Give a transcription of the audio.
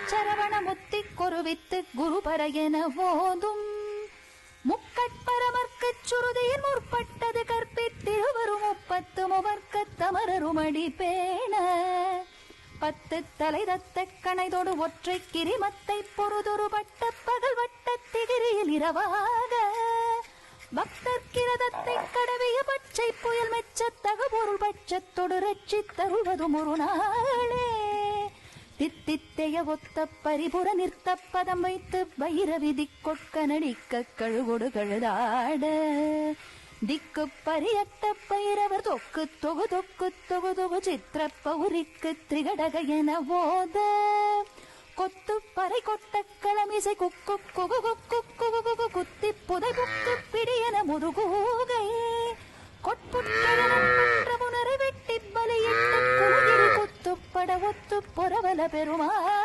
சரவண முத்தி கொருவித்து குருபர என ஓதும் முக்கட்பரமர்க்குச் சுருதியின் முற்பட்டது கற்பித்திருவரும் 30 முவர்க்கத் தமரருமடி பேண 10 தலை தத்த கணைதொடு ஒற்றை கிரிமத்தை பொறுதொரு பட்ட பகல் வட்ட திகிரியில் இரவாக பக்தர் கிரதத்தை கடவிய பச்சை புயல் மெச்ச தகபொருள் பட்சத்தொடு ரட்சித்தருள்வதும் ஒரு நாளே தித்தித்தைய ஒத்த பரிபுற நிறுத்த பதம் வைத்து வைர விதி கொட்க நடிக்க கழுகொடு கழுதாட திக்கு பரியட்ட பைரவர் தொக்கு தொகு தொக்கு தொகு தொகு சித்திர பௌரிக்கு திரிகடக என ஓத கொத்து பறை கொட்ட களமிசை குக்கு குகு குக்கு குகு குகு குத்தி புதை புக்கு பிடியன முதுகூகை கொட்புற்றமுனரை வெட்டி பலியிட்டு குலகிரி குத்துப்பட ஒத்து பொறவல பெருமாளே